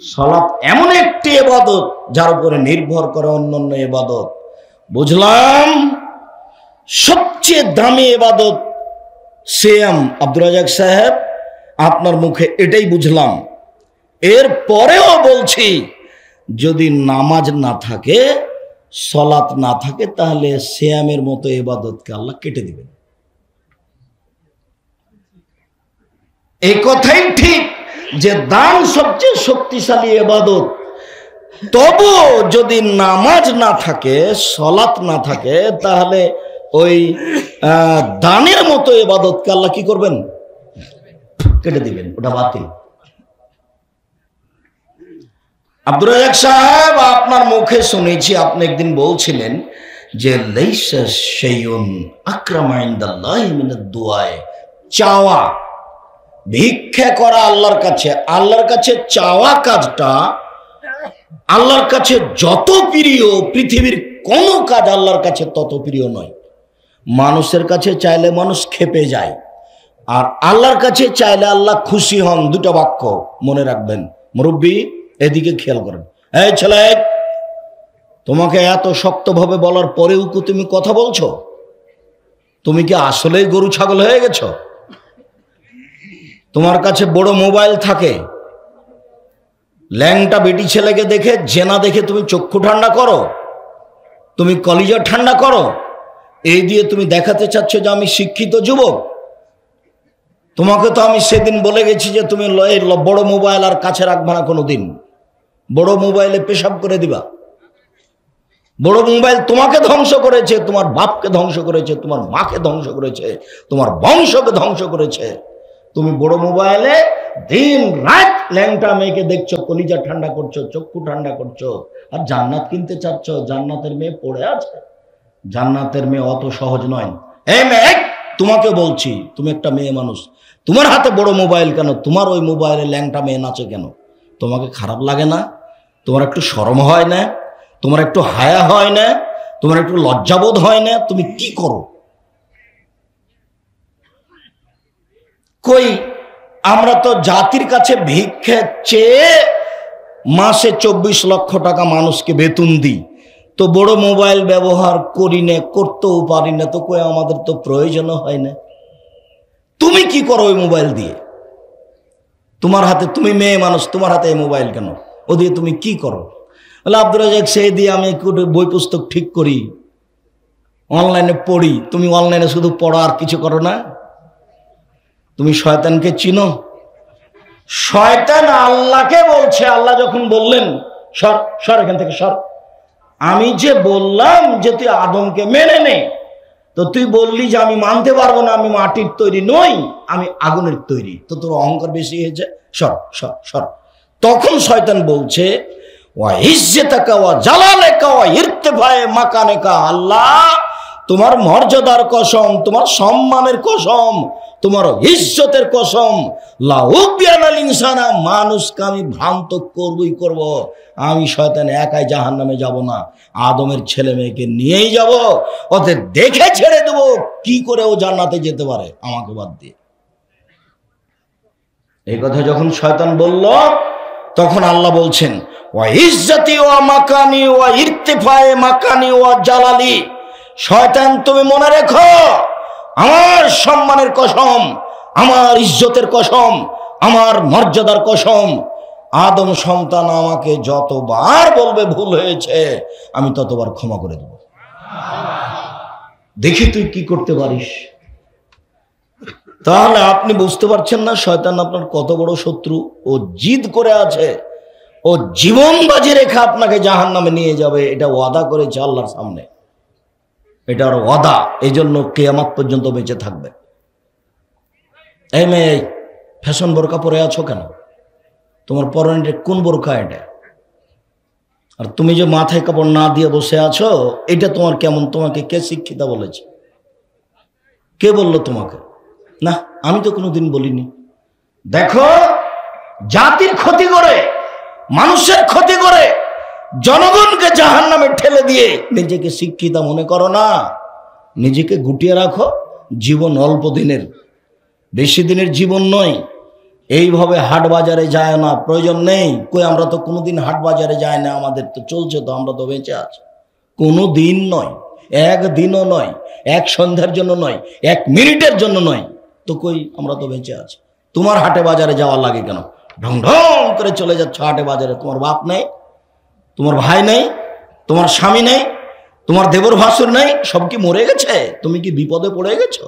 সালাত এমন একটি ইবাদত যার উপরে নির্ভর করে অন্যান্য ইবাদত। বুঝলাম সবচেয়ে দামি ইবাদত সিয়াম। আব্দুর রাজ্জাক সাহেব, আপনার মুখে এটাই বুঝলাম। এর পরেও বলছি, যদি নামাজ না থাকে, সালাত না থাকে, তাহলে সিয়ামের মতো ইবাদতকে আল্লাহ কেটে দিবেন। এই কথাই ঠিক যে দান সবচেয়ে শক্তিশালী ইবাদত। তবু যদি নামাজ না থাকে, সালাত না থাকে, তাহলে ওই দানের মতো ইবাদতকে আল্লাহ কি করবেন? কেটে দিবেন, ওটা বাতিল। আব্দুর রাজ্জাক সাহেব, আপনার মুখে শুনেছি আপনি একদিন বলছিলেন যে লাইসা শাইউন আকরামা ইনদাল্লাহি মিনাদ দুআ, চাওয়া, ভিক্ষা করা আল্লাহর কাছে, আল্লাহর কাছে চাওয়া কাজটা আল্লাহর কাছে যত প্রিয়, পৃথিবীর কোন কাজ আল্লাহর কাছে তত প্রিয় নয়। মানুষের কাছে চাইলে মানুষ ক্ষেপে যায়, আর আল্লাহর কাছে চাইলে আল্লাহ খুশি হন। দুটা বাক্য মনে রাখবেন। মুরব্বী, এদিকে খেয়াল করেন। এই ছেলে, তোমাকে এত শক্তভাবে বলার পরেও কি তুমি কথা বলছো? তুমি কি আসলেই গরু ছাগল হয়ে গেছো? তোমার কাছে বড় মোবাইল থাকে, ল্যাংটা বেটি ছেলেকে দেখে, জেনা দেখে তুমি চক্ষু ঠান্ডা করো, তুমি কলিজা ঠান্ডা করো, এই দিয়ে তুমি দেখাতে চাচ্ছ যে আমি শিক্ষিত যুবক। তোমাকে তো আমি সেদিন বলে গেছি যে তুমি বড় মোবাইল আর কাছে রাখবা না কোনোদিন, বড় মোবাইলে পেশাব করে দিবা। বড় মোবাইল তোমাকে ধ্বংস করেছে, তোমার বাপকে ধ্বংস করেছে, তোমার মাকে ধ্বংস করেছে, তোমার বংশকে ধ্বংস করেছে। তুমি বড় মোবাইলে দিন রাত ল্যাংটা মেয়েকে দেখছো, কলিজা ঠান্ডা করছো, চক্ষু ঠান্ডা করছো, আর জান্নাত কিনতে চাচ্ছ। জান্নাতের মেয়ে পড়ে আছে, জান্নাতের মেয়ে অত সহজ নয়। এই মেয়ে, তোমাকে বলছি, তুমি একটা মেয়ে মানুষ, তোমার হাতে বড় মোবাইল কেন? তোমার ওই মোবাইলে ল্যাংটা মেয়ে নাচে কেন? তোমাকে খারাপ লাগে না? তোমার একটু শরম হয় না? তোমার একটু হায়া হয় না? তোমার একটু লজ্জাবোধ হয় না? তুমি কি করো? কই, আমরা তো জাতির কাছে ভিক্ষা চেয়ে মাসে 24 লক্ষ টাকা মানুষকে বেতন দিই, তো বড় মোবাইল ব্যবহার করি না, করতেও পারি না, তো কই আমাদের তো প্রয়োজনও হয় না। তুমি কি করো ওই মোবাইল দিয়ে? তোমার হাতে, তুমি মেয়ে মানুষ, তোমার হাতে এই মোবাইল কেন? ও দিয়ে তুমি কি করো? বলে আব্দুর রাজ্জাক, সেই দিয়ে আমি বই পুস্তক ঠিক করি, অনলাইনে পড়ি। তুমি অনলাইনে শুধু পড়ো আর কিছু করো না? তুমি শয়তানকে চিনো? শয়তান আল্লাহকে বলছে। আল্লাহ যখন বললেন সর সর এখান থেকে সর, আমি যে বললাম যে তুই আদমকে মেনে নে, তো তুই বললি যে আমি মানতে পারবো না, আমি মাটির তৈরি নই, আমি আগুনের তৈরি, তো তোর অহংকার বেশি হয়েছে, সর সর সর। তখন শয়তান বলছে ওয়া ইজ্জতাকা ওয়া জালালাকা ওয়া ইরতিফায়ে মাকানিকা, আল্লাহ তোমার মর্যাদার কসম, তোমার সম্মানের কসম, তোমার ইজ্জতের কসম, লা উবিয়ানাল ইনসানা, মানুষকে আমি ভ্রান্ত করবই করব। আমি শয়তান একাই জাহান্নামে যাব না, আদমের ছেলে মেয়েকে নিয়েই যাব, ওদের দেখে ছেড়ে দেব কি করে ও জান্নাতে যেতে পারে আমাকে বাদ দিয়ে। এই কথা যখন শয়তান বলল, তখন আল্লাহ বলছেন ওয়া ইজ্জতি ওয়া মাকানি ওয়া ইরতিফায়ে মাকানি ওয়া জালালি, শয়তান তুমি মনে রেখো, আমার সম্মানের কসম, আমার ইজ্জতের কসম, আমার মর্যাদার কসম, আদম সন্তান আমাকে যতবার বলবে ভুল হয়েছে, আমি ততবার ক্ষমা করে দেব। দেখি তুই কি করতে পারিস। তাহলে আপনি বুঝতে পারছেন না শয়তান আপনার কত বড় শত্রু। ও জিদ করে আছে, ও জীবন বাজি রেখে আপনাকে জাহান্নামে নিয়ে যাবে, এটা ওয়াদা করেছে আল্লাহর সামনে, এটা ওর ওয়াদা। এই জন্য কিয়ামত পর্যন্ত বেঁচে থাকবে। এই মেয়ে, ফ্যাশন বোরকা পরে আছো কেন? তোমার পরনে কোন বোরকা এটা? আর তুমি যে মাথায় কাপড় না দিয়ে বসে আছো, এটা তোমার কেমন? তোমাকে কে শিক্ষিতা বলেছে? কে বললো তোমাকে? না, আমি তো কোনোদিন বলিনি। দেখো, জাতির ক্ষতি করে, মানুষের ক্ষতি করে, জনগণকে জাহান্নামে ঠেলে দিয়ে নিজেকে শিক্ষিতা মনে করো না। নিজেকে গুটিয়ে রাখো। জীবন অল্প দিনের, বেশি দিনের জীবন নয়। এইভাবে হাট বাজারে যায় না, প্রয়োজন নেই। কই আমরা তো কোনোদিন হাট বাজারে যাই না, আমাদের তো চলছে, তো আমরা তো বেঁচে আছি। কোনো দিন নয়, একদিনও নয়, এক সন্ধ্যার জন্য নয়, 1 মিনিটের জন্য নয়, তো কই আমরা তো বেঁচে আছি। তোমার হাটে বাজারে যাওয়ার লাগে কেন? ঢং ঢং করে চলে যাচ্ছ হাটে বাজারে। তোমার বাপ নেই, তোমার ভাই নেই, তোমার স্বামী নেই, তোমার দেবর ভাসুর নেই, সব কি মরে গেছে? তুমি কি বিপদে পড়ে গেছো?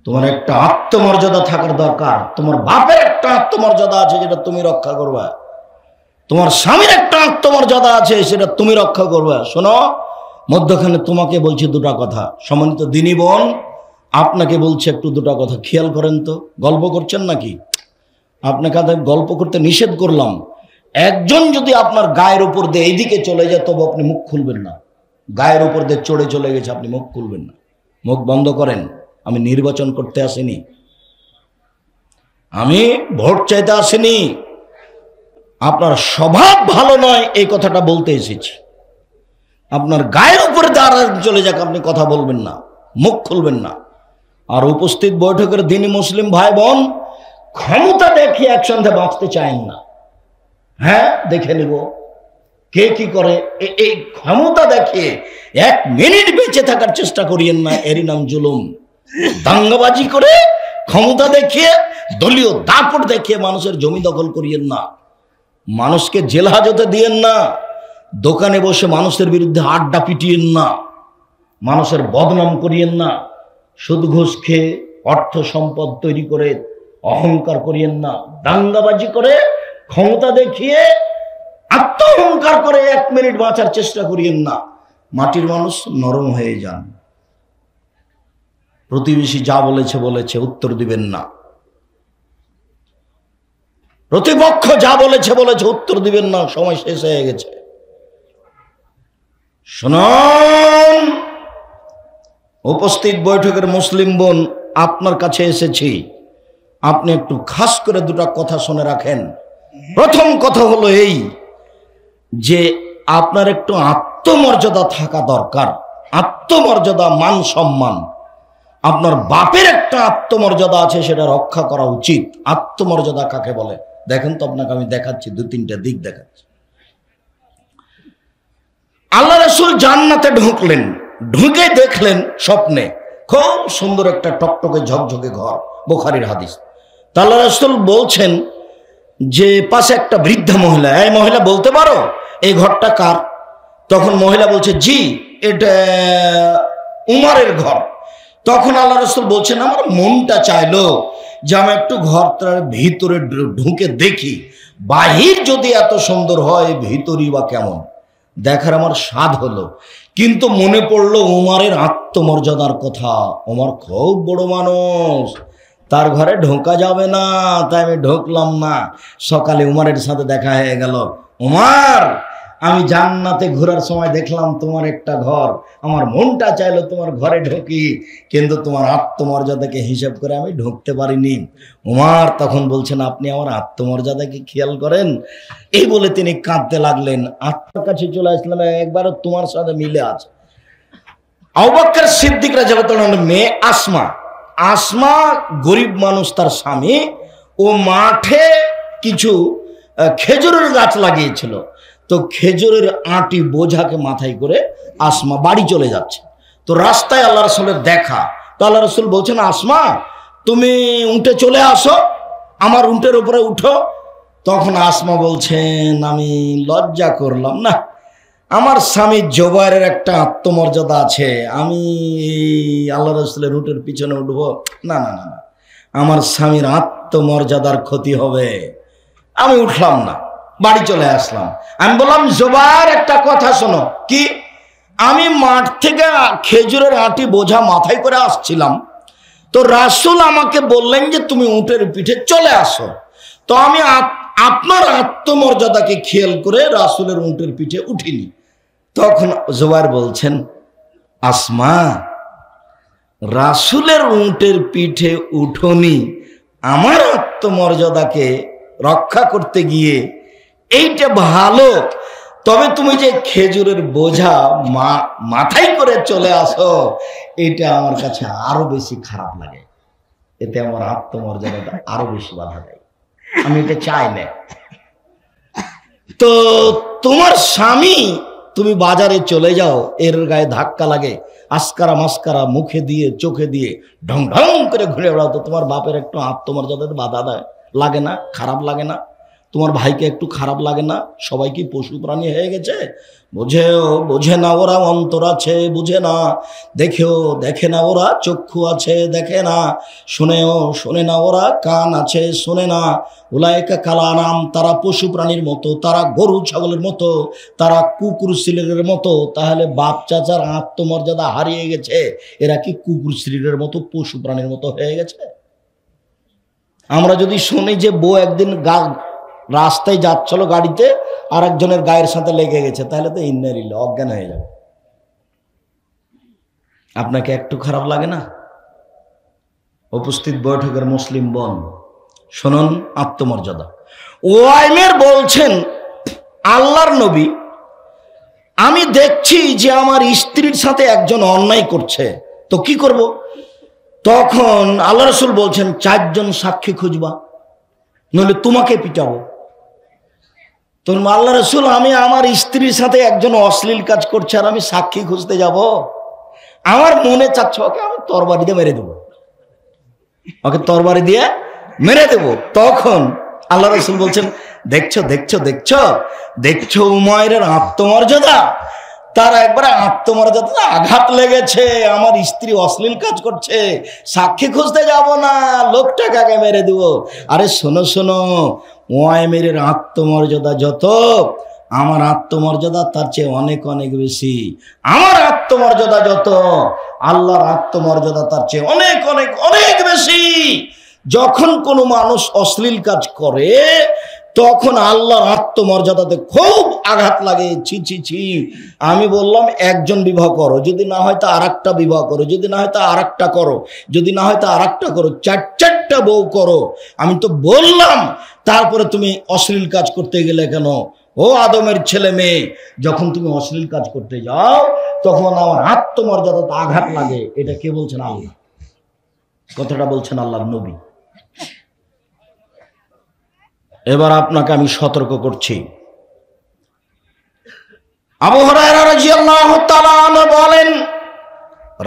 তোমার একটা আত্মমর্যাদা থাকার দরকার। তোমার বাপের একটা আত্মমর্যাদা আছে, যেটা তুমি রক্ষা করবে। তোমার স্বামীর একটা আত্মমর্যাদা আছে, সেটা তুমি রক্ষা করবে। শোনো, মধ্যখানে তোমাকে বলছি দুটা কথা। সম্মানিত দিনী বোন, আপনাকে বলছি একটু দুটা কথা খেয়াল করেন তো। গল্প করছেন নাকি? আপনাকে গল্প করতে নিষেধ করলাম। একজন যদি আপনার গায়ের উপর দিয়ে এইদিকে চলে যায়, তবে আপনি মুখ খুলবেন না। গায়ের উপর দিয়ে চড়ে চলে গেছে, আপনি মুখ খুলবেন না। মুখ বন্ধ করেন। আমি নির্বাচন করতে আসিনি, আমি ভোট চাইতে আসিনি। আপনার স্বভাব ভালো নয় এই কথাটা বলতে এসেছি। আপনার গায়ের উপরে দাঁড়া চলে যাক, আপনি কথা বলবেন না, মুখ খুলবেন না। আর উপস্থিত বৈঠকের দিনী মুসলিম ভাই বোন, ক্ষমতা দেখিয়ে একসঙ্গে বাঁচতে চান না। হ্যাঁ, দেখে নিব কে কি করে। এই ক্ষমতা দেখিয়ে 1 মিনিট বেঁচে থাকার চেষ্টা করিয়েন না, এরই নাম জুলুম। দাঙ্গাবাজি করে, ক্ষমতা দেখিয়ে, দলীয় দাপট দেখিয়ে মানুষের জমি দখল করিয়েন না, মানুষকে জেল হাজতে দিয়েন না, দোকানে বসে মানুষের বিরুদ্ধে আড্ডা পিটিয়েন না, মানুষের বদনাম করিয়েন না, সুদ ঘুষ খেয়ে অর্থ সম্পদ তৈরি করে অহংকার করিয়েন না। দাঙ্গাবাজি করে, ক্ষমতা দেখিয়ে, আত্ম অহংকার করে 1 মিনিট বাঁচার চেষ্টা করিয়েন না। মাটির মানুষ নরম হয়ে যান। প্রতিবেশী যা বলেছে বলেছে, উত্তর দিবেন না। প্রতিপক্ষ যা বলেছে বলেছে, উত্তর দিবেন না। সময় শেষ হয়ে গেছে। শুনুন, উপস্থিত বৈঠকের মুসলিম বোন, আপনার কাছে এসেছি, আপনি একটু খাস করে দুটা কথা শুনে রাখেন। প্রথম কথা হলো এই যে আপনার একটু আত্মমর্যাদা থাকা দরকার। আত্মমর্যাদা, মান সম্মান। আপনার বাপের একটা আত্মমর্যাদা আছে, সেটা রক্ষা করা উচিত। আত্মমর্যাদা কাকে বলে দেখেন তো, আপনাকে আমি দেখাচ্ছি, 2-3টা দিক দেখাচ্ছি। আল্লাহ রাসূল জান্নাতে ঢুকলেন, ঢুকে দেখলেন স্বপ্নে খুব সুন্দর একটা টকটকে ঝকঝকে ঘর, বুখারীর হাদিস। তা আল্লাহ রাসূল বলছেন যে পাশে একটা বৃদ্ধা মহিলা, এই মহিলা বলতে পারো এই ঘরটা কার? তখন মহিলা বলছে, জি, এটা উমরের ঘর। তখন আল্লাহ রাসূল বলছেন, আমার মনটা চাইলো যে আমি একটু ঘরটার ভিতরে ঢুকে দেখি, বাহির যদি এত সুন্দর হয়, ভিতরই বা কেমন, দেখার আমার স্বাদ হলো। কিন্তু মনে পড়লো উমরের আত্মমর্যাদার কথা। উমর খুব বড় মানুষ, তার ঘরে ঢোকা যাবে না, তাই আমি ঢুকলাম না। সকালে উমরের সাথে দেখা হয়ে গেল। উমর, আমি জান্নাতে ঘোরার সময় দেখলাম তোমার একটা ঘর, আমার মনটা চাইলো তোমার ঘরে ঢুকি, কিন্তু তোমার আত্মমর্যাদাকে হিসাব করে আমি ঢুকতে পারিনি। উমর তখন বলছেন, আপনি আমার আত্মমর্যাদাকে খেয়াল করেন। এই বলে তিনি কাঁদতে লাগলেন। আপনার কাছে চলে আসলাম, একবারও তোমার সাথে মিলে আছে। আবু বকর সিদ্দিক রাদিয়াল্লাহু আনহু মেয়ে আসমা, আসমা গরিব মানুষ, তার স্বামী, ও মাঠে কিছু খেজুরের গাছ লাগিয়েছিল। তো খেজুরের আটি বোঝাকে মাথায় করে আসমা বাড়ি চলে যাচ্ছে। তো রাস্তায় আল্লাহ রাসূলের দেখা। তো আল্লাহ রাসূল বলছেন, আসমা তুমি উঠে চলে আসো, আমার উটের উপরে উঠো। তখন আসমা বলছেন, আমি লজ্জা করলাম না, আমার স্বামী জুবাইরের একটা আত্মমর্যাদা আছে, আমি আল্লাহ রাসূলের উটের পিছনে উঠবো? না না না, আমার স্বামীর আত্মমর্যাদার ক্ষতি হবে। আমি উঠলাম না, বাড়ি চলে আসলাম। আমি বললাম, জুবাইর একটা কথা শোনো। কি? আমি মাঠ থেকে খেজুরের আটি বোঝা মাথায় করে আসছিলাম, তো রাসূল আমাকে বললেন যে তুমি উটের পিঠে চলে আসো। তো আমি আপনার আত্মমর্যাদাকে খেয়াল করে রাসূলের উটের পিঠে উঠিনি। তখন জুবাইর বলছেন, আসমা, রাসূলের উটের পিঠে উঠোনি আমার আত্মমর্যাদাকে রক্ষা করতে গিয়ে, এইটা ভালো। তবে তুমি যে খেজুরের বোঝা মাথায় করে চলে আসো, এটা আমার কাছে আরো বেশি খারাপ লাগে। এতে আমার আত্মমর্যাদাটা আরো বেশি বাধা দেয়। আমি এটা চাই না। তো তোমার স্বামী, তুমি বাজারে চলে যাও, এর গায়ে ধাক্কা লাগে, আসকারা মাস্কারা মুখে দিয়ে চোখে দিয়ে ঢং ঢং করে ঘুরে বেড়াও, তো তোমার বাপের একটু আত্মমর্যাদাতে বাধা দেয় লাগে না? খারাপ লাগে না? তোমার ভাইকে একটু খারাপ লাগে না? সবাই কি পশু প্রাণী হয়ে গেছে? বোঝে না ওরা অন্তর আছে, বুঝে না। দেখে না ওরা চক্ষু আছে, দেখে না। শোনে না ওরা কান আছে, শোনে না। উলাইকা কালানাম, তারা পশু প্রাণীর মতো, তারা গরু ছাগলের মতো, তারা কুকুর শ্লীলের মতো। তাহলে বাপ চাচার আত্মমর্যাদা হারিয়ে গেছে, এরা কি কুকুর শ্লীলের মতো পশু প্রাণীর মতো হয়ে গেছে? আমরা যদি শুনি যে বউ একদিন রাস্তায় যাচ্ছিল গাড়িতে, আর একজনের গায়ের সাথে লেগে গেছে, তাহলে তো ইন্নারিল্লাহ, অজ্ঞান হয়ে যাবে। আপনাকে একটু খারাপ লাগে না? উপস্থিত বৈঠকের মুসলিম বোন শুনুন, আত্মমর্যাদা। ওয়াইমের বলছেন, আল্লাহর নবী, আমি দেখছি যে আমার স্ত্রীর সাথে একজন অন্যায় করছে, তো কি করব? তখন আল্লাহ রাসূল বলছেন, 4 জন সাক্ষী খুঁজবা, নইলে তোমাকে পিটাবো। তখন আল্লাহ রাসূল, আমি আমার স্ত্রীর সাথে একজন অশ্লীল কাজ করছে আর আমি সাক্ষী খুঁজতে যাব? আমার মনে চাচ্ছে ওকে আমি তরবারি দিয়ে মেরে দেবো, ওকে তরবারি দিয়ে মেরে দেব। তখন আল্লাহ রাসূল বলছেন, দেখছো উমাইরের আত্মমর্যাদা, তার একবারে আত্মমর্যাদা আঘাত লেগেছে, আমার স্ত্রী অশ্লীল কাজ করছে, সাক্ষী খুঁজতে যাব না, লোকটাকে মেরে দেব। আরে শোনো, ওয়াইমের আত্মমর্যাদা যত, আমার আত্মমর্যাদা তার চেয়ে অনেক অনেক বেশি। আমার আত্মমর্যাদা যত, আল্লাহর আত্মমর্যাদা তার চেয়ে অনেক অনেক অনেক বেশি। যখন কোনো মানুষ অশ্লীল কাজ করে, তখন আল্লাহর আত্মমর্যাদাতে খুব আঘাত লাগে। ছি। আমি বললাম, একজন বিবাহ করো, যদি না হয় তা আরেকটা বিবাহ করো, যদি না হয় তা আরেকটা করো, যদি না হয় তা আরেকটা করো, 4-4টা বউ করো। আমি তো বললাম, তারপরে তুমি অশ্লীল কাজ করতে গেলে কেন? ও আদমের ছেলে মেয়ে, যখন তুমি অশ্লীল কাজ করতে যাও, তখন আমার আত্মমর্যাদাতে আঘাত লাগে। এটা কে বলছেন? আল্লাহ। কথাটা বলছেন আল্লাহর নবী। এবার আপনাকে আমি সতর্ক করছি। আবু হুরায়রা রাদিয়াল্লাহু তাআলা আনহু বলেন,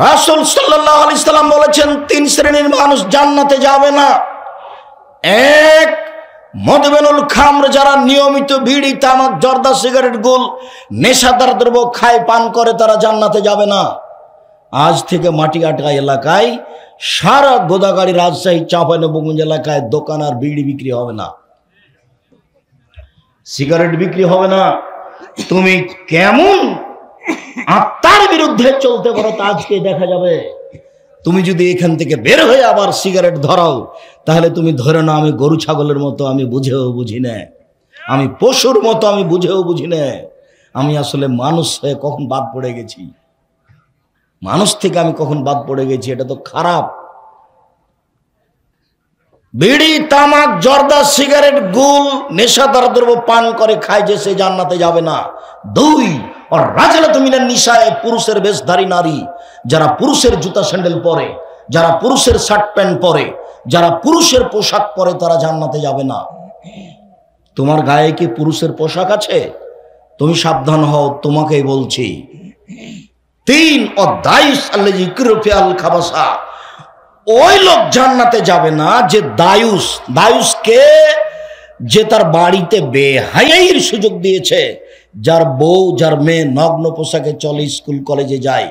রাসূল সাল্লাল্লাহু আলাইহি সাল্লাম বলেছেন, 3 শ্রেণীর মানুষ জান্নাতে যাবে না। 1, মদবেনুল খামর, যারা নিয়মিত বিড়ি, তামাক, জর্দা, সিগারেট, গুল, নেশাদার দ্রব্য খায়, পান করে, তারা জান্নাতে যাবে না। আজ থেকে মাটিকাটা এলাকায়, সারা গোদাগাড়ি, রাজশাহী, চাঁপাইনবাবগঞ্জ এলাকায় দোকান আর বিড়ি বিক্রি হবে না, সিগারেট বিক্রি হবে না। তুমি কেমন আত্মার বিরুদ্ধে চলতে পারো তা আজকে দেখা যাবে। তুমি যদি এখান থেকে বের হয়ে আবার সিগারেট ধরাও, তাহলে তুমি ধরে না আমি গরু ছাগলের মতো, আমি বুঝেও বুঝি না, আমি পশুর মতো, আমি বুঝেও বুঝি না। আমি আসলে মানুষ হয়ে কখন বাদ পড়ে গেছি, মানুষ থেকে আমি কখন বাদ পড়ে গেছি, এটা তো খারাপ। বিড়ি, তামাক, জর্দা, সিগারেট, গুল, নেশাদার দ্রব্য পান করে খায় যে, সে জান্নাতে যাবে না। 2, আর রাজলাতু মিনান নিসায়ে, পুরুষের বেশধারী নারী, যারা পুরুষের জুতা স্যান্ডেল পরে, যারা পুরুষের শার্ট প্যান্ট পরে, যারা পুরুষের পোশাক পরে, তারা জান্নাতে যাবে না। তোমার গায়ে কি পুরুষের পোশাক আছে? তুমি সাবধান হও, তোমাকেই বলছি। 3, অদায়ুস আল্লাযী ইউকরিহু ফিল খাবাসা, ওই লোক জান্নাতে যাবে না যে দায়ুসকে, যে তার বাড়িতে বেহায়াইয়ের সুযোগ দিয়েছে, যার বউ, যার মেয়ে নগ্ন পোশাকে চলে, স্কুল কলেজে যায়,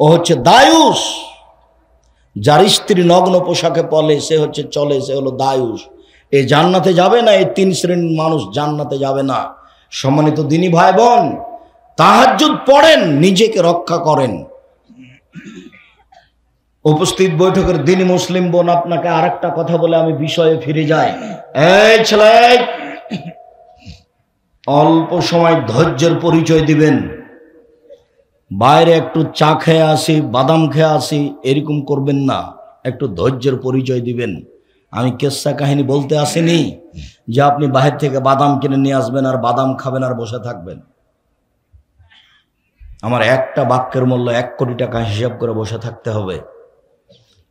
ও হচ্ছে দায়ুস। যার স্ত্রী নগ্ন পোশাকে পলে, সে হচ্ছে চলে, সে হলো দায়ুস। এ জান্নাতে যাবে না। এই 3 শ্রেণীর মানুষ জান্নাতে যাবে না। সম্মানিত দিনী ভাই বোন, তাহাজ্জুদ পড়েন, নিজেকে রক্ষা করেন। উপস্থিত বৈঠকের দিনী মুসলিম বোন, আপনাকে আরেকটা কথা বলে আমি বিষয়ে ফিরে যাই। এই ছেলে, অল্প সময় ধৈর্যের পরিচয় দিবেন। বাইরে একটু চা খেয়ে আসি, বাদাম খেয়ে আসি, এরকম করবেন না। একটু ধৈর্যের পরিচয় দিবেন। আমি কেসা কাহিনী বলতে আসিনি যে আপনি বাহির থেকে বাদাম কিনে নিয়ে আসবেন আর বাদাম খাবেন আর বসে থাকবেন। আমার একটা বাক্যের মূল্য 1 কোটি টাকা হিসাব করে বসে থাকতে হবে।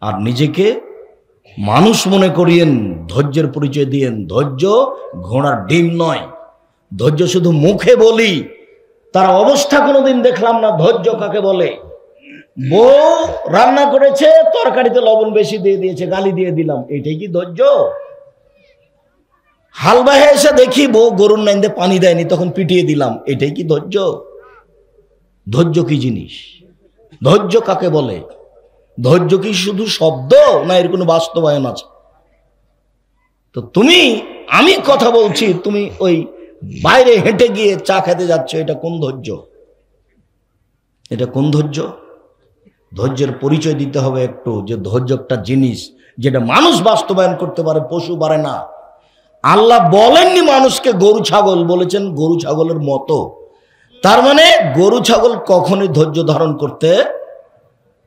আর নিজেকে মানুষ মনে করিয়েন, ধৈর্যের পরিচয় দিয়েন। ধৈর্য ঘোড়ার ডিম নয়। ধৈর্য শুধু মুখে বলি, তার অবস্থা কোনোদিন দেখলাম না। ধৈর্য কাকে বলে? বউ রান্না করেছে, তরকারিতে লবণ বেশি দিয়ে দিয়েছে, গালি দিয়ে দিলাম, এটাই কি ধৈর্য? হালবাহে এসে দেখি বউ গরুর নাইন্দে পানি দেয়নি, তখন পিটিয়ে দিলাম, এটাই কি ধৈর্য? ধৈর্য কি জিনিস? ধৈর্য কাকে বলে? ধৈর্য কি শুধু শব্দ, না এর কোনো বাস্তবায়ন আছে? তো আমি কথা বলছি, তুমি ওই বাইরে হেঁটে গিয়ে চা খেতে যাচ্ছ, এটা কোন ধৈর্য? এটা কোন ধৈর্য? ধৈর্যের পরিচয় দিতে হবে একটু, যে ধৈর্য একটা জিনিস যেটা মানুষ বাস্তবায়ন করতে পারে, পশু পারে না। আল্লাহ বলেননি মানুষকে গরু ছাগল, বলেছেন গরু ছাগলের মতো। তার মানে গরু ছাগল কখনোই ধৈর্য ধারণ করতে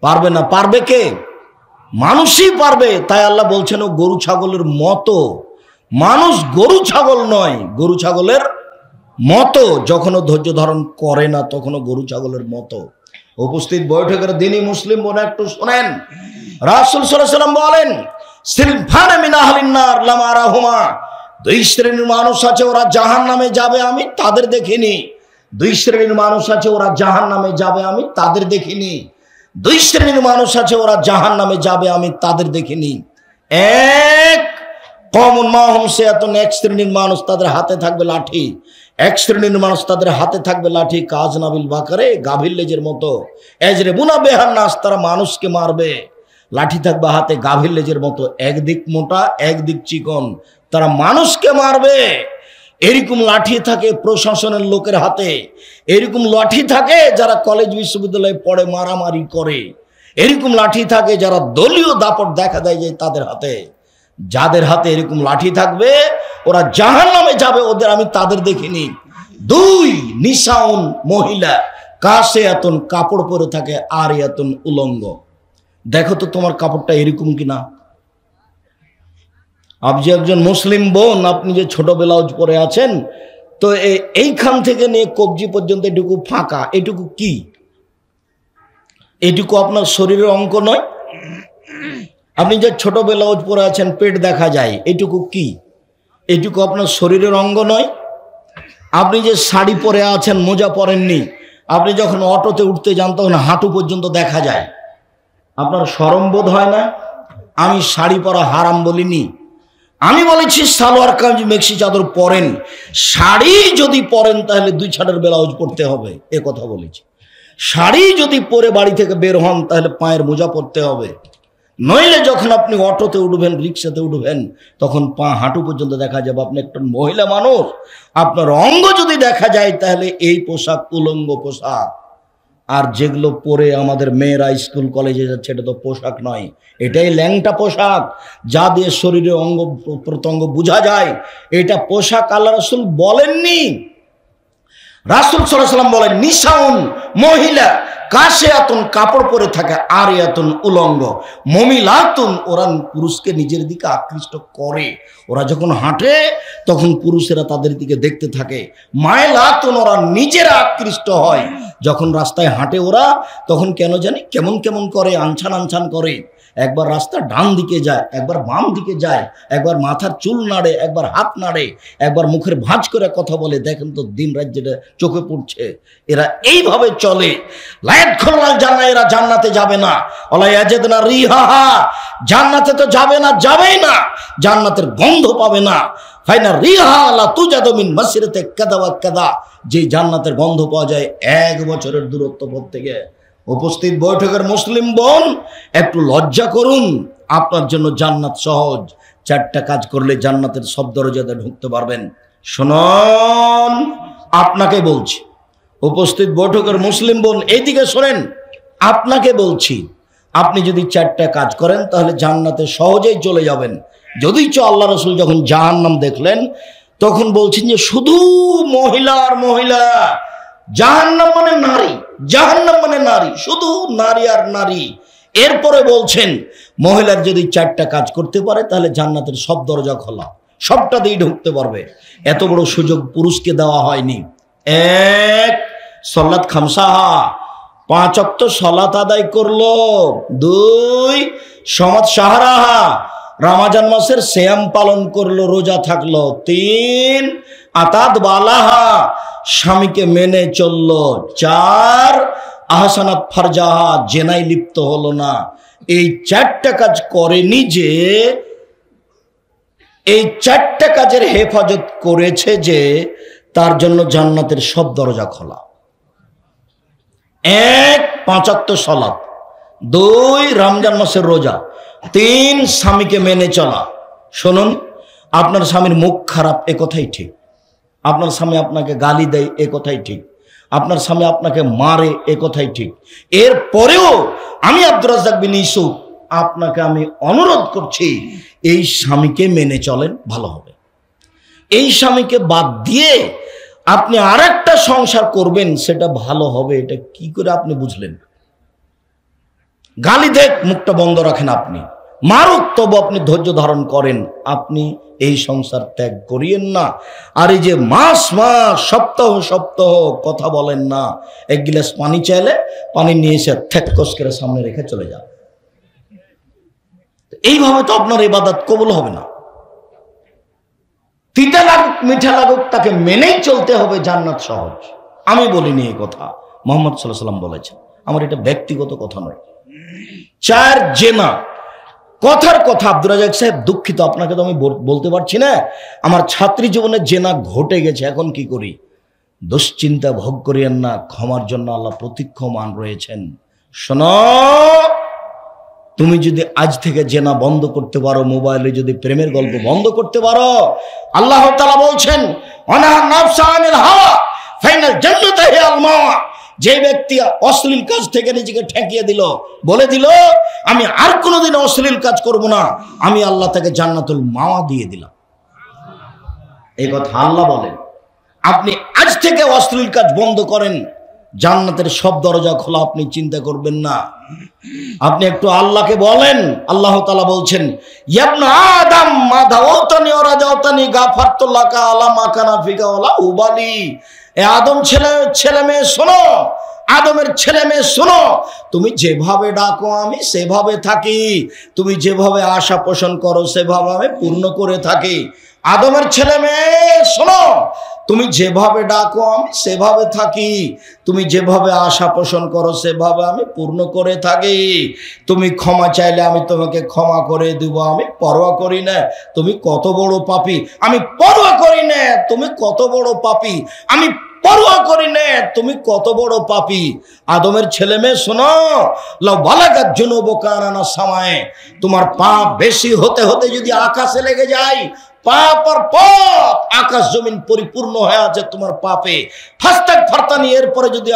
পারবে না। পারবে কে? মানুষই পারবে। তাই আল্লাহ বলছেন ও গরু ছাগলের মতো। মানুষ গরু ছাগল নয়, গরু ছাগলের মতো। যখনও ধৈর্য ধারণ করে না, তখনও গরু ছাগলের মতো। উপস্থিত বৈঠকের দিনই মুসলিম বোন একটু শোনেন, রাসূল সাল্লাল্লাহু আলাইহি ওয়াসাল্লাম বলেন, সিলফানা মিন আহলিন নার লাম আরাহুমা, দুই শ্রেণীর মানুষ আছে, ওরা জাহান্নামে যাবে, আমি তাদের দেখিনি। দুই শ্রেণীর মানুষ আছে, ওরা জাহান্নামে যাবে, আমি তাদের দেখিনি। দুই শ্রেণীর মানুষ আছে, ওরা জাহান্নামে যাবে, আমি তাদের দেখিনি। এক কওমুন মাহুম সিয়াতুন, এক শ্রেণীর মানুষ, তাদের হাতে থাকবে লাঠি। এক শ্রেণীর মানুষ, তাদের হাতে থাকবে লাঠি, কাজনাবিল বাকারে, গাভীর লেজের মতো। এজরিবুনা বিহান নাস, তারা মানুষকে মারবে। লাঠি থাকবে হাতে, গাভীর লেজের মতো, একদিক মোটা একদিক চিকন, তারা মানুষকে মারবে। এরকম লাঠি থাকে প্রশাসনের লোকের হাতে, এরকম লাঠি থাকে যারা কলেজ বিশ্ববিদ্যালয়ে পড়ে মারামারি করে, এরকম লাঠি থাকে যারা দলীয় দাপট দেখা দেয় যে তাদের হাতে। যাদের হাতে এরকম লাঠি থাকবে ওরা জাহান্নামে যাবে, ওদের আমি তাদের দেখিনি। দুই নিসাউন, মহিলা, কাসিয়াতুন, কাপড় পরে থাকে, আরিয়াতুন, উলঙ্গ। দেখো তো তোমার কাপড়টা এরকম কিনা। আপনি একজন মুসলিম বোন, আপনি যে ছোট ব্লাউজ পরে আছেন, তো এইখান থেকে নিয়ে কবজি পর্যন্ত এটুকু ফাঁকা, এটুকু কি? এটুকু আপনার শরীরের অঙ্গ নয়? আপনি যে ছোট ব্লাউজ পরে আছেন, পেট দেখা যায়, এটুকু কি? এটুকু আপনার শরীরের অঙ্গ নয়? আপনি যে শাড়ি পরে আছেন, মোজা পরেননি, আপনি যখন অটোতে উঠতে যান তখন হাঁটু পর্যন্ত দেখা যায়, আপনার শরম বোধ হয় না? আমি শাড়ি পরা হারাম বলিনি, আমি বলেছি সালোয়ার কামিজ মেক্সি চাদর পরেন। শাড়ি যদি পরেন তাহলে 2 ছাড়ের ব্লাউজ পরতে হবে, এ কথা বলেছি। শাড়ি যদি পরে বাড়ি থেকে বের হন তাহলে পায়ের মোজা পরতে হবে। নইলে যখন আপনি অটোতে উঠবেন, রিক্সাতে উঠবেন, তখন পা হাঁটু পর্যন্ত দেখা যাবে। আপনি একটা মহিলা মানুষ, আপনার অঙ্গ যদি দেখা যায় তাহলে এই পোশাক উলঙ্গ পোশাক। আর যেগুলো পরে আমাদের মেয়েরা স্কুল কলেজে যাচ্ছে, এটা তো পোশাক নয়, এটাই ল্যাংটা পোশাক, যা দিয়ে শরীরের অঙ্গ প্রত্যঙ্গ বোঝা যায়। এটা পোশাক আল্লাহ রাসূল বলেননি। রাসূল সাল্লাল্লাহু আলাইহি ওয়াসাল্লাম বলেন নিসাউন, মহিলা, কাসিয়াতুন, কাপড় পরে থাকে, আরিয়াতুন, উলঙ্গ, মুমিলাতুন, ওরা পুরুষকে নিজের দিকে আকৃষ্ট করে। ওরা যখন হাঁটে তখন পুরুষেরা তাদের দিকে দেখতে থাকে। মাইলাতুন, ওরা নিজেরা আকৃষ্ট হয়। যখন রাস্তায় হাঁটে ওরা, তখন কেন জানি কেমন কেমন করে, আনছান আনছান করে। একবার রাস্তা ডান দিকে যায়, একবার বাম দিকে যায়, একবার মাথার চুল নাড়ে, একবার হাত নাড়ে, একবার মুখের ভাঁজ করে কথা বলে। দেখেন তো দিন রাত যেটা চোখে পড়ছে, এরা এইভাবে চলে। লায়াত খোলাল জান্নাত, এরা জান্নাতে যাবে না। ওলা ইয়াজিদনা রিহাহা, জান্নাতে তো যাবে না, যাবেই না, জান্নাতের গন্ধ পাবে না। ফাইনা রিহা লা তুজাদু মিন মাসিরাতি কাদা ওয়া কাদা, যে জান্নাতের গন্ধ পাওয়া যায় 1 বছরের দূরত্ব পথ থেকে। উপস্থিত বৈঠকের মুসলিম বোন, একটু লজ্জা করুন, আপনার জন্য জান্নাত সহজ। 4টা কাজ করলে জান্নাতের সব দরজাতে ঢুকতে পারবেন। শুনুন, আপনাকে বলছি, উপস্থিত বৈঠকের মুসলিম বোন এইদিকে শোনেন, আপনাকে বলছি, আপনি যদি 4টা কাজ করেন তাহলে জান্নাতে সহজেই চলে যাবেন। যদিচ আল্লাহ রাসূল যখন জাহান্নাম দেখলেন তখন বলছেন যে শুধু মহিলা আর মহিলা, জাহান্নাম মানে নারী, জাহান্নাম মানে নারী, শুধু নারী আর নারী। এরপরে বলছেন মহিলার যদি 4টা কাজ করতে পারে তাহলে জান্নাতের সব দরজা খোলা, সবটা দিয়ে ঢুকতে পারবে। এত বড় সুযোগ পুরুষকে দেওয়া হয়নি। 1 সালাত খামসাহা, 5 ওয়াক্ত সালাত আদায় করলো। 2 সমাজ সাহারাহা, রমজান মাসের সিয়াম পালন করলো, রোজা থাকলো। 3 আতাত বালাহা, স্বামীকে মেনে চললো। 4 আহসানাত ফারজাহা, জেনায় লিপ্ত হলো না। এই 4টা কাজ করেনি যে, এই 4টা কাজের হেফাজত করেছে যে, তার জন্য জান্নাতের সব দরজা খোলা। 1 5 ওয়াক্ত সালাত, 2 রমজান মাসের রোজা, 3 স্বামীকে মেনে চলা। শুনুন, আপনার স্বামীর মুখ খারাপ, এ কথাই ঠিক। আপনার স্বামী আপনাকে গালি দেয়, এ কথাই ঠিক। আপনার স্বামী আপনাকে মারে, এ কথাই ঠিক। এরপরেও আমি আব্দুর রাজ্জাক বিন ইউসুফ আপনাকে আমি অনুরোধ করছি, এই স্বামীকে মেনে চলেন, ভালো হবে। এই স্বামীকে বাদ দিয়ে আপনি আরেকটা সংসার করবেন, সেটা ভালো হবে। এটা কি করে আপনি বুঝলেন? গালি দেখ, মুখটা বন্ধ রাখেন। আপনি মারুক, তবু আপনি ধৈর্য ধারণ করেন। আপনি এই সংসার ত্যাগ করিয়েন না। আর এই যে মাস মাস সপ্তাহ সপ্তাহ কথা বলেন না, 1 গ্লাস পানি চাইলে পানি নিয়ে এসে ঠেককস করে সামনে রেখে চলে যান। এইভাবে তো আপনার ইবাদত কবুল হবে না। তিতা লাগুক মিঠা লাগুক, তাকে মেনেই চলতে হবে, জান্নাত সহজ। আমি বলিনি এই কথা, মুহাম্মদ সাল্লাল্লাহু আলাইহি ওয়াসাল্লাম বলেছেন। আমার এটা ব্যক্তিগত কথা নয়। 4 জেনা, কথার কথা। আব্দুর রাজ্জাক সাহেব, দুঃখিত, আপনাকে তো আমি বলতে পারছি না। আমার ছাত্রী জীবনে জেনা ঘটে গেছে, এখন কি করি? দুশ্চিন্তা ভোগ করিয়েন না, ক্ষমার জন্য আল্লাহ প্রতীক্ষমান রয়েছেন। শোনো, তুমি যদি আজ থেকে জেনা বন্ধ করতে পারো, মোবাইলে যদি প্রেমের গল্প বন্ধ করতে পারো, আল্লাহ তাআলা বলছেন, অনাহা নাফসা আনিল হাওয়া ফাইনাল জান্নাতু হিয়াল মাওয়া। যে ব্যক্তি অশ্লীল কাজ থেকে নিজেকে ঠেকিয়ে দিল, বলে দিল আমি আর কোনোদিন অশ্লীল কাজ করব না, আমি আল্লাহ তাকে জান্নাতুল মাওয়া দিয়ে দিলাম। এই কথা আল্লাহ বলেন। আপনি আজ থেকে অশ্লীল কাজ বন্ধ করেন, জান্নাতের সব দরজা খোলা, আপনি চিন্তা করবেন না। আপনি একটু আল্লাহকে বলেন। আল্লাহ তাআলা বলছেন, ইয়া আদম মা দাওতানি ওয়া রাজাওতানি গাফারতু লাকা আলা মা কানা ফিকা ওয়ালা উবালি। এ আদম ছেলে মেয়ে শোনো, আদমের ছেলে মেয়ে শোনো, তুমি যেভাবে ডাকো আমি সেভাবে থাকি, তুমি যেভাবে আশা পোষণ করো সেভাবে আমি পূর্ণ করে থাকি। আদমের ছেলে মেয়ে শোনো, তুমি যেভাবে ডাকো আমি সেভাবে থাকি, তুমি যেভাবে আশা পোষণ করো সেভাবে আমি পূর্ণ করে থাকি। তুমি ক্ষমা চাইলে আমি তোমাকে ক্ষমা করে দিব, আমি পরোয়া করি না তুমি কত বড় পাপী, আমি পরোয়া করি না তুমি কত বড় পাপী, আমি পরোয়া করি না তুমি কত বড় পাপী। আদমের ছেলে মেয়ে শোনো, লাউ বালাগাত যুনুবুকা সামায়ে, তোমার পাপ বেশি হতে হতে যদি আকাশে লেগে যায়, পাপ আর পাপ, আকাশ জমিন পরিপূর্ণ হয়ে আছে তোমার পাপে। ফাস্তাক ফারতানি, এরপরে যদি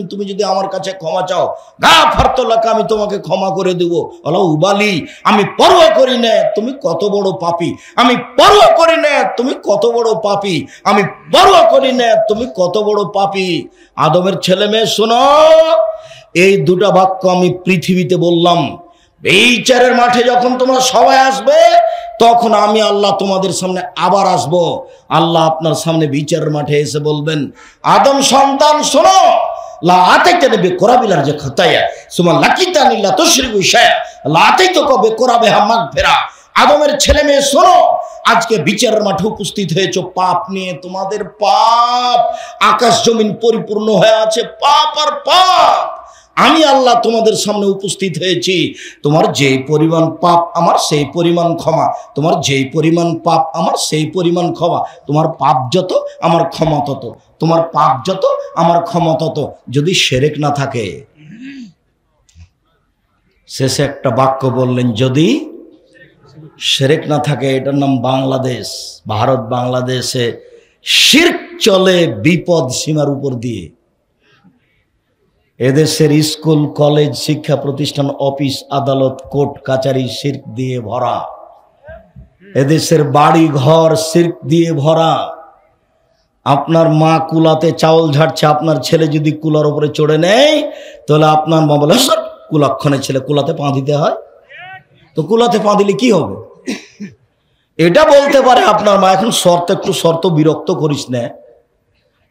তুমি যদি আমার কাছে ক্ষমা চাও, গাফারতু লাকা, আমি তোমাকে ক্ষমা করে দেব। আল্লাহ উবালি, আমি পরোয়া করি না তুমি কত বড় পাপী, আমি পরোয়া করি না তুমি কত বড় পাপী, আমি পরোয়া করি না তুমি কত বড় পাপী। আদমের ছেলে মেয়ে শোনো, এই 2টা বাক্য আমি পৃথিবীতে বললাম। বিচারের মাঠে যখন তোমরা সবাই আসবে, তখন আমি আল্লাহ তোমাদের সামনে আবার আসব। আল্লাহ আপনার সামনে বিচারের মাঠে এসে বলবেন, আদম সন্তান শোনো, লা আতাইতানি বিকুরাবিলার যে খাতায়া সুমা লাকিতানি লা তুশরিকু শায়া লা আতাইতুকা বিকুরাবিহা মাগফিরা। আদমের ছেলে মেয়ে শোনো, আজকে বিচারের মাঠে উপস্থিত হয়েছো পাপ নিয়ে। তোমাদের পাপ আকাশ জমিন পরিপূর্ণ হয়ে আছে, পাপ আর পাপ। আমি আল্লাহ তোমাদের সামনে উপস্থিত হয়েছি। তোমার যেই পরিমাণ পাপ আমার সেই পরিমাণ ক্ষমা, তোমার যেই পরিমাণ পাপ আমার সেই পরিমাণ ক্ষমা। তোমার পাপ যত আমার ক্ষমা তত, তোমার পাপ যত আমার ক্ষমা তত, যদি শিরক না থাকে। শেষে একটা বাক্য বললেন, যদি শিরক না থাকে। এটার নাম বাংলাদেশ। ভারত বাংলাদেশে শিরক চলে বিপদ সীমার উপর দিয়ে। এদেশের স্কুল কলেজ শিক্ষা প্রতিষ্ঠান অফিস আদালত কোর্ট কাচারি শিরক দিয়ে ভরা। এদেশের বাড়ি ঘর শিরক দিয়ে ভরা। আপনার মা কুলাতে চাউল ঝাড়ছে, আপনার ছেলে যদি কুলার উপরে চড়ে নেয়, তাহলে আপনার মা বলে সর, কুলাক্ষণের ছেলে, কুলাতে পা দিতে হয়। তো কুলাতে পা দিলে কি হবে? এটা বলতে পারে আপনার মা, এখন একটু শর্ত বিরক্ত করিস না,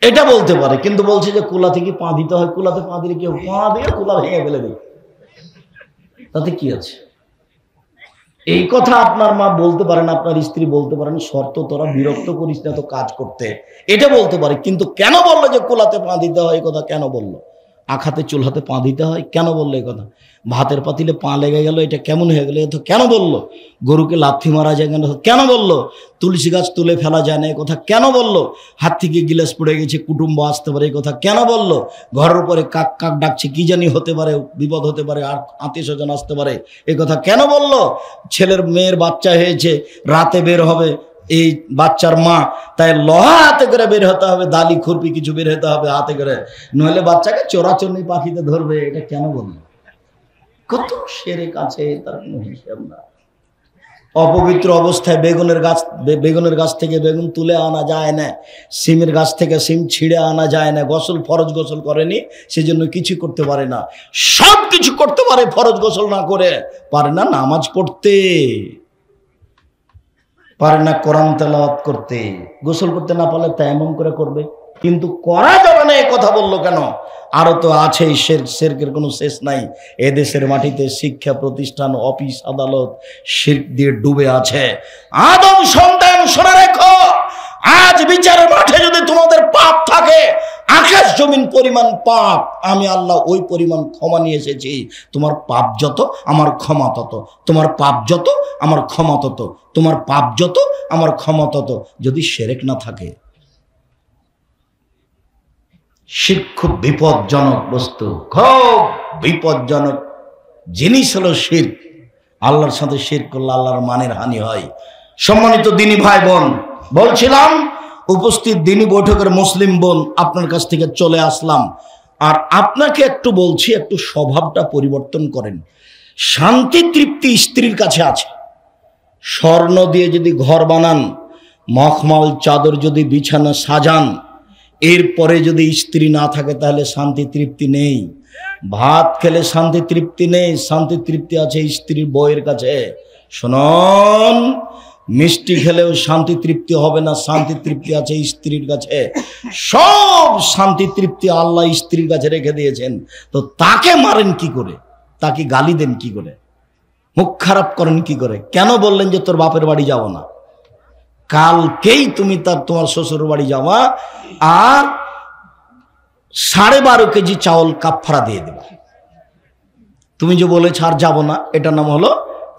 এটা বলতে পারে। কিন্তু বলছে যে কুলাতে কি পা দিতে হয়, কুলাতে পা দিলে কি হবে? পা দিয়ে কুলা ভেঙে ফেলে দেবে, তাতে কি আছে? এই কথা আপনার মা বলতে পারেন, আপনার স্ত্রী বলতে পারেন, শর্ত তোরা বিরক্ত করিস না তো কাজ করতে, এটা বলতে পারে। কিন্তু কেন বললো যে কোলাতে পা দিতে হয়, এই কথা কেন বললো? আখাতে চুলহাতে পা দিতে হয় কেন বললো এই কথা? ভাতের পাতিলে পা লেগে গেল, এটা কেমন হয়ে গেল, এ তো কেন বললো? গরুকে লাথি মারা যায় কেন বললো? তুলসী গাছ তুলে ফেলা যায় না, এই কথা কেন বললো? হাত থেকে গিলাস পড়ে গেছে, কুটুম্ব আসতে পারে, এই কথা কেন বললো? ঘরের উপরে কাক কাক ডাকছে, কি জানি হতে পারে, বিপদ হতে পারে, আর আত্মীয় স্বজন আসতে পারে, এই কথা কেন বললো? ছেলের মেয়ের বাচ্চা হয়েছে, রাতে বের হবে এই বাচ্চার মা, তাই লোহা হাতে করে বের হতে হবে, দালি খুরপি কিছু বের হতে হবে হাতে করে, নইলে বাচ্চাকে চোরাচুরি পাখিতে ধরবে, এটা কেন বললো? কত সেরেক আছে, তার কোনো হিসাব না। অপবিত্র অবস্থায় বেগুনের গাছ থেকে বেগুন তুলে আনা যায় না, সিমের গাছ থেকে সিম ছিঁড়ে আনা যায় না। ফরজ গোসল করেনি, সেজন্য কিছু করতে পারে না। সব কিছু করতে পারে, ফরজ গোসল না করে পারে না নামাজ পড়তে, পারে না কোরআন তেলাওয়াত করতে। গোসল করতে না পারলে তায়াম্মুম করে করবে, কিন্তু করা যাবে না, এই কথা বললো কেন? আরো তো আছে শিরকের কোনো শেষ নাই। এদেশের মাটিতে শিক্ষা প্রতিষ্ঠান, অফিস আদালত শিরক দিয়ে ডুবে আছে। আদম সন্তান শুনে রেখো, আজ বিচারের মাঠে যদি তোমাদের পাপ থাকে, আকাশ জমিন পরিমাণ পাপ, আমি আল্লাহ ওই পরিমাণ ক্ষমা নিয়ে এসেছি। তোমার পাপ যত আমার ক্ষমা তত, তোমার পাপ যত আমার ক্ষমা তত, তোমার পাপ যত আমার ক্ষমা তত। যদি শিরক না থাকে, শিরক খুব বিপজ্জনক বস্তু, খুব বিপজ্জনক জিনিস হলো শিরক। আল্লাহর সাথে শিরক করলে আল্লাহর মানের হানি হয়। সম্মানিত দিনী ভাই বোন, বলছিলাম উপস্থিত দিনী বৈঠকের মুসলিম বোন, আপনার কাছ থেকে চলে আসলাম, আর আপনাকে একটু বলছি, একটু স্বভাবটা পরিবর্তন করেন। শান্তি তৃপ্তি স্ত্রীর কাছে আছে। স্বর্ণ দিয়ে যদি ঘর বানান, মখমল চাদর যদি বিছানা সাজান, এরপরে যদি স্ত্রী না থাকে তাহলে শান্তি তৃপ্তি নেই। ভাত খেলে শান্তি তৃপ্তি নেই, শান্তি তৃপ্তি আছে স্ত্রীর বউয়ের কাছে। শুনুন, মিষ্টি খেলেও শান্তি তৃপ্তি হবে না, শান্তি তৃপ্তি আছে স্ত্রীর কাছে। সব শান্তি তৃপ্তি আল্লাহ স্ত্রীর কাছে রেখে দিয়েছেন, তো তাকে মারেন কি করে? তাকে গালি দেন কি করে? মুখ খারাপ করেন কি করে? কেন বললেন যে তোর বাপের বাড়ি যাব না? কালকেই তুমি তোমার শ্বশুর বাড়ি যাওয়া, আর 12.5 কেজি চাউল কাফারা দিয়ে দেবা। তুমি যে বলেছ আর যাব না, এটার নাম হলো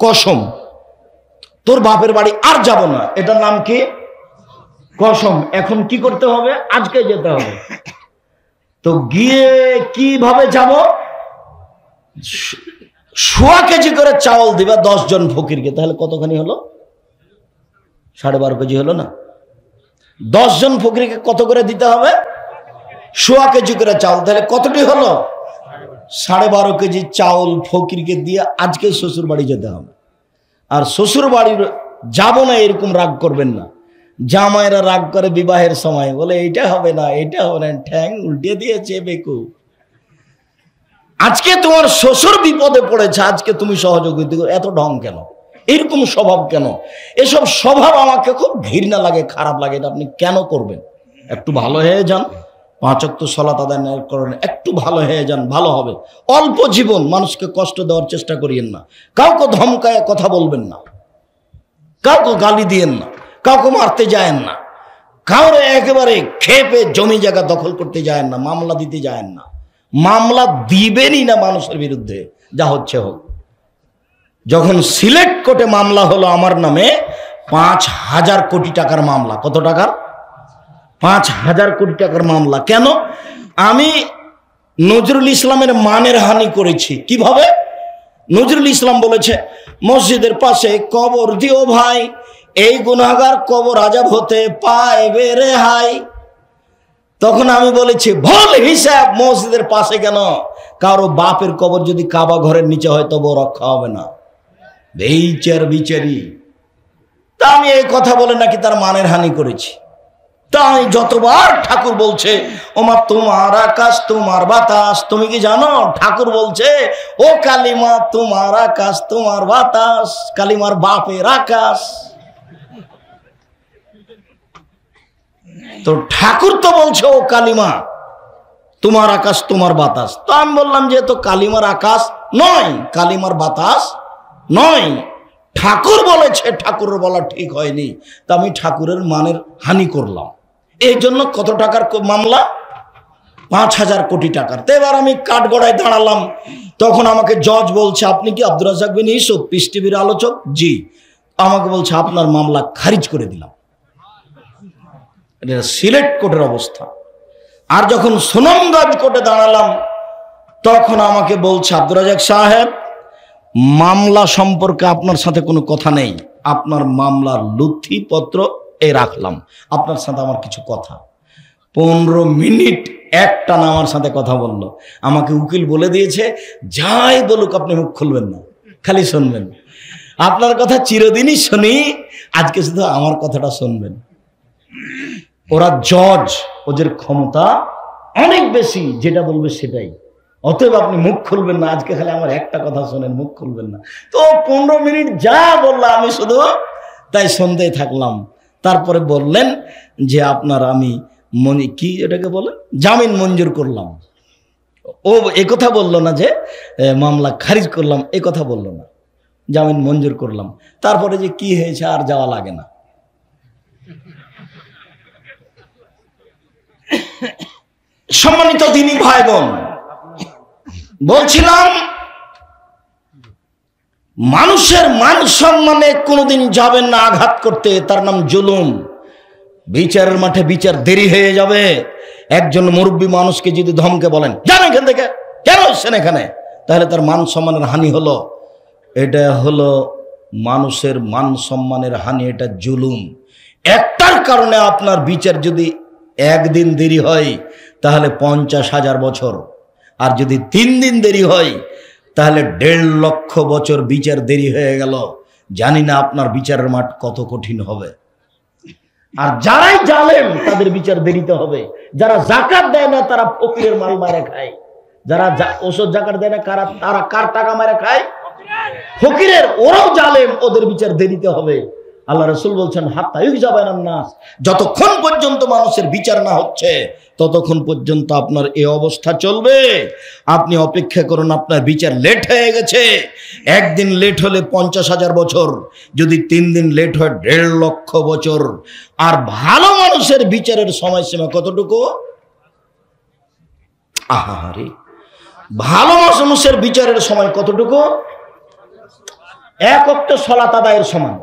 কসম। তোর বাপের বাড়ি আর যাব না, এটার নাম কি? কসম। এখন কি করতে হবে? আজকে যেতে হবে। তো গিয়ে কিভাবে যাব? 1.5 কেজি করে চাউল দিবা 10 জন ফকিরকে, তাহলে কতখানি হলো? 12.5 কেজি হলো না? 10 জন ফকিরকে কত করে দিতে হবে? 1.5 কেজি করে চাউল, তাহলে কতটি হলো? 12.5 কেজি চাউল ফকিরকে দিয়ে আজকে শ্বশুর বাড়ি যেতে হবে। আর শ্বশুর বাড়ির যাব না এরকম রাগ করবেন না। জামাইরা রাগ করে বিবাহের সময়, বলে এইটা হবে না, এইটা হবে না, ঠ্যাং উল্টে দিয়েছে বেকু। আজকে তোমার শ্বশুর বিপদে পড়েছে, আজকে তুমি সহযোগিতা করো, এত ঢং কেন? এরকম স্বভাব কেন? এসব স্বভাব আমাকে খুব ঘৃণা লাগে, খারাপ লাগে। এটা আপনি কেন করবেন? একটু ভালো হয়ে যান, 5 ওয়াক্ত সালাত আদায় করেন, একটু ভালো হয়ে যান, ভালো হবে। অল্প জীবন, মানুষকে কষ্ট দেওয়ার চেষ্টা করিয়েন না, কাউকে ধমকায় কথা বলবেন না, কাউকে গালি দিয়েন না, কাউকে মারতে যায়েন না, কাউরে একেবারে খেপে জমি জায়গা দখল করতে যায়েন না, মামলা দিতে যায়েন না। মামলা দিবেনই না মানুষের বিরুদ্ধে, যা হচ্ছে হোক। যখন সিলেট কোর্টে মামলা হলো আমার নামে, 5,000 কোটি টাকার মামলা। কত টাকার? 5,000 কোটি টাকার মামলা। কেন? আমি নজরুল ইসলামের মানের হানি করেছি। কিভাবে? নজরুল ইসলাম বলেছে, মসজিদের পাশে কবর দিও ভাই, এই গুনাহগার কবর আযাব হতে পাইবে রেহাই। তখন আমি বলেছি, ভুল হিসাব, মসজিদের পাশে কেন? কারো বাপের কবর যদি কাবা ঘরের নিচে হয় তবু রক্ষা হবে না। বিচারি। তা আমি এই কথা বলে নাকি তার মানের হানি করেছি। তাই যতবার ঠাকুর বলছে, ওমা তোমার আকাশ তোমার বাতাস, তুমি কি জানো ঠাকুর বলছে, ও কালিমা তোমার আকাশ তোমার বাতাস, কালিমার বাপের আকাশ। তো ঠাকুর তো বলছে ও কালিমা তোমার আকাশ তোমার বাতাস। তো আমি বললাম যে তো কালিমার আকাশ নয়, কালিমার বাতাস নয়, ঠাকুর বলেছে, ঠাকুরের বলা ঠিক হয়নি, তা আমি ঠাকুরের মানের হানি করলাম। এই জন্য কত টাকার মামলা? 5,000 কোটি টাকার। তো এবার আমি কাঠগড়ায় দাঁড়ালাম, তখন আমাকে জজ বলছে, আপনি কি আব্দুর রাজ্জাক বিন ইউসুফ, পিস টিভির আলোচক? জি। আমাকে বলছে আপনার মামলা খারিজ করে দিলাম। এটা সিলেট কোর্টের অবস্থা। আর যখন সুনামগঞ্জ কোর্টে দাঁড়ালাম, তখন আমাকে বলছে, আব্দুর রাজ্জাক সাহেব, মামলা সম্পর্কে আপনার সাথে কোনো কথা নেই, আপনার মামলার নথিপত্র রাখলাম, আপনার সাথে আমার কিছু কথা। 15 মিনিট একটানা আমার সাথে কথা বললো। আমাকে উকিল বলে দিয়েছে, যাই বলুক আপনি মুখ খুলবেন না, খালি শুনবেন। আপনার কথা চিরদিনই শুনি, আজকে শুধু আমার কথাটা শুনবেন। ওরা জজ, ওদের ক্ষমতা অনেক বেশি, যেটা বলবে সেটাই। অতএব আপনি মুখ খুলবেন না, আজকে খালি আমার একটা কথা শোনেন, মুখ খুলবেন না। তো 15 মিনিট যা বললাম আমি শুধু তাই শুনতেই থাকলাম। তারপরে বললেন যে আপনার আমি কি এটাকে বলে জামিন মঞ্জুর করলাম। ও একথা বললো না যে মামলা খারিজ করলাম, এ কথা বললো না, জামিন মঞ্জুর করলাম। তারপরে যে কি হয়েছে আর যাওয়া লাগে না। সম্মানিত দিনী ভাই বোন, বলছিলাম মানুষের মান সম্মানে কোনোদিন যাবেন না আঘাত করতে, তার নাম জুলুম। বিচারের মাঠে বিচার দেরি হয়ে যাবে। একজন মুরব্বী মানুষকে যদি ধমকে বলেন, যান এখান থেকে, কেন এসছেন এখানে, তাহলে তার মান সম্মানের হানি হলো। এটা হলো মানুষের মান সম্মানের হানি, এটা জুলুম। একটার কারণে আপনার বিচার যদি একদিন দেরি হয় তাহলে 50,000 বছর, আর যদি 3 দিন দেরি হয় তাহলে 1.5 লক্ষ বছর বিচার দেরি হয়ে গেল। জানি না আপনার বিচারের মাঠ কত কঠিন হবে। আর যারাই জালেম তাদের বিচার দেরিতে হবে। যারা জাকাত দেয় না তারা ফকিরের মাল মারে খায়। যারা ওষুধ জাকাত দেয় না তারা কার টাকা মারে খায়? ফকিরের। ওরাও জালেম, ওদের বিচার দেরিতে হবে। আল্লাহ রাসূল বলছেন, হাত্তা ইউজাবানান নাস, যতক্ষণ পর্যন্ত মানুষের বিচার না হচ্ছে ততক্ষণ পর্যন্ত আপনার এই অবস্থা চলবে। আপনি অপেক্ষা করুন, আপনার বিচার লেট হয়ে গেছে। একদিন লেট হলে 50,000 বছর, যদি 3 দিন লেট হয় 1.5 লক্ষ বছর। আর ভালো মানুষের বিচারের সময়সীমা কতটুকু? আহারে, ভালো মানুষের বিচারের সময় কতটুকু? 1 ওয়াক্ত সালাত আদায়ের সমান।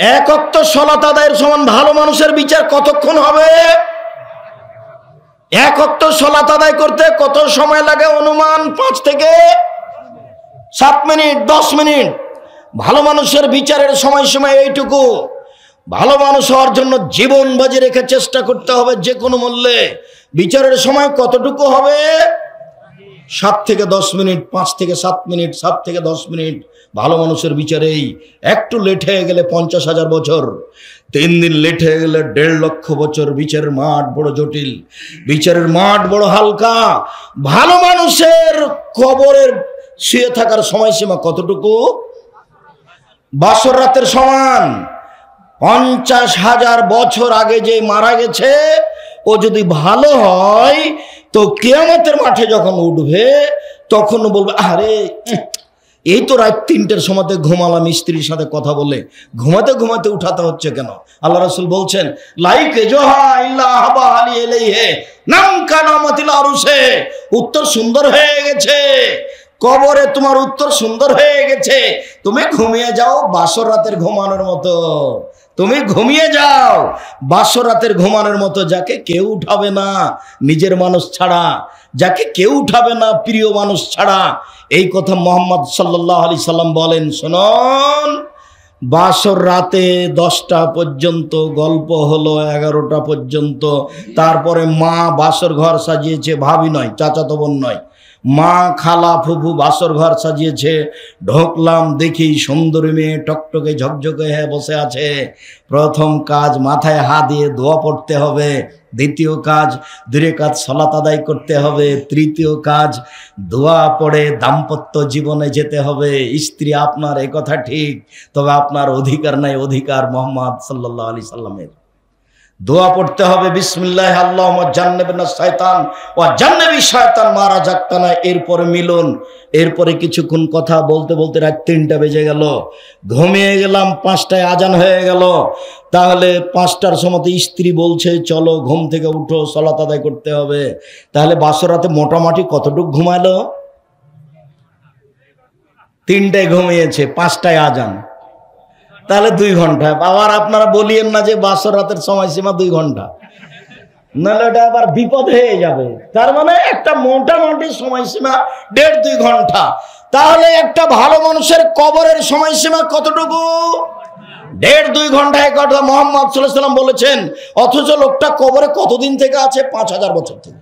1 ওয়াক্ত সালাত আদায়ের সমান ভালো মানুষের বিচার কতক্ষণ হবে? 1 ওয়াক্ত সালাত আদায় করতে কত সময় লাগে? অনুমান 5 থেকে 7 মিনিট, 10 মিনিট। ভালো মানুষের বিচারের সময়সীমা এইটুকু। ভালো মানুষ হওয়ার জন্য জীবন বাজি রেখে চেষ্টা করতে হবে যে কোনো মূল্যে। বিচারের সময় কতটুকু হবে? 7 থেকে 10 মিনিট, 5 থেকে 7 মিনিট, 7 থেকে 10 মিনিট। ভালো মানুষের বিচারেই একটু লেট হয়ে গেলে 50,000 বছর, 3 দিন লেট হয়ে গেলে 1.5 লক্ষ বছর। বিচারের মাঠ বড় জটিল, বিচারের মাঠ বড় হালকা। ভালো মানুষের কবরের শুয়ে থাকার সময়সীমা কতটুকু? বাসর রাতের সমান। 50,000 বছর আগে যে মারা গেছে ও যদি ভালো হয় তো কিয়ামতের মাঠে যখন উঠবে তখন বলবে, আরে এই তো রাত 3টের সময়তে ঘুমালাম, স্ত্রীর সাথে কথা বলে ঘুমাতে ঘুমাতে উঠাতে হচ্ছে কেন? আল্লাহ রাসূল বলছেন, লাইকে জোহা ইল্লা হাবা আলী ইলাইহি নাম কানামাতিল আরুসে। উত্তর সুন্দর হয়ে গেছে, কবরে তোমার উত্তর সুন্দর হয়ে গেছে। তুমি ঘুমিয়ে যাও বাসর রাতের ঘুমানোর মতো। তুমি ঘুমিয়ে যাও বাসর রাতের ঘুমানোর মতো। যাকে কেউ উঠাবে না নিজের মানুষ ছাড়া, যাকে কেউ উঠাবে না প্রিয় মানুষ ছাড়া। এই কথা মুহাম্মদ সাল্লাল্লাহু আলাইহি সাল্লাম বলেন। শুনুন, বাসর রাতে 10টা পর্যন্ত গল্প হলো, 11টা পর্যন্ত। তারপরে মা বাসর ঘর সাজিয়েছে, ভাবি নয়, চাচাতো বোন নয়, মা খালা ফুফু বাসর ঘর সাজিয়েছে। ঢোকলাম, দেখি সুন্দরী মেয়ে টকটকে ঝকঝকে হয়ে বসে আছে। প্রথম কাজ মাথায় হাত দিয়ে দোয়া পড়তে হবে। দ্বিতীয় কাজ 2 রাকাত সালাত আদায় করতে হবে। তৃতীয় কাজ দোয়া পড়ে দাম্পত্য জীবনে যেতে হবে। স্ত্রী আপনার, এ কথা ঠিক, তবে আপনার অধিকার নাই অধিকার মুহাম্মদ সাল্লাল্লাহু আলাইহি সাল্লামের। দোয়া পড়তে হবে, বিসমিল্লাহ আল্লাহুম্মা জান্নিবনা শায়তান ওয়া জান্নিবি শায়তান মা রাযাকতানা। এরপরে মিলন, এরপরে কিছুক্ষণ কথা বলতে বলতে রাত 3টা বেজে গেল, ঘুমিয়ে গেলাম, 5টায় আজান হয়ে গেল। তাহলে 5টার সময় স্ত্রী বলছে চলো ঘুম থেকে উঠো, সালাত আদায় করতে হবে। তাহলে বাসর রাতে মোটামুটি কতটুকু ঘুমালো? 3টায় ঘুমিয়েছে, 5টায় আজান, তাহলে 2 ঘন্টা। আবার আপনারা বলিয়েন না যে বাসর রাতের সময়সীমা 2 ঘন্টা, নাহলে ওটা আবার বিপদ হয়ে যাবে। তার মানে একটা মোটামুটি সময়সীমা 1.5-2 ঘন্টা। তাহলে একটা ভালো মানুষের কবরের সময়সীমা কতটুকু? 1.5-2 ঘন্টায় কথা মুহাম্মদ সাল্লাল্লাহু আলাইহি ওয়াসাল্লাম বলেছেন। অথচ লোকটা কবরে কতদিন থেকে আছে? 5000 বছর থেকে।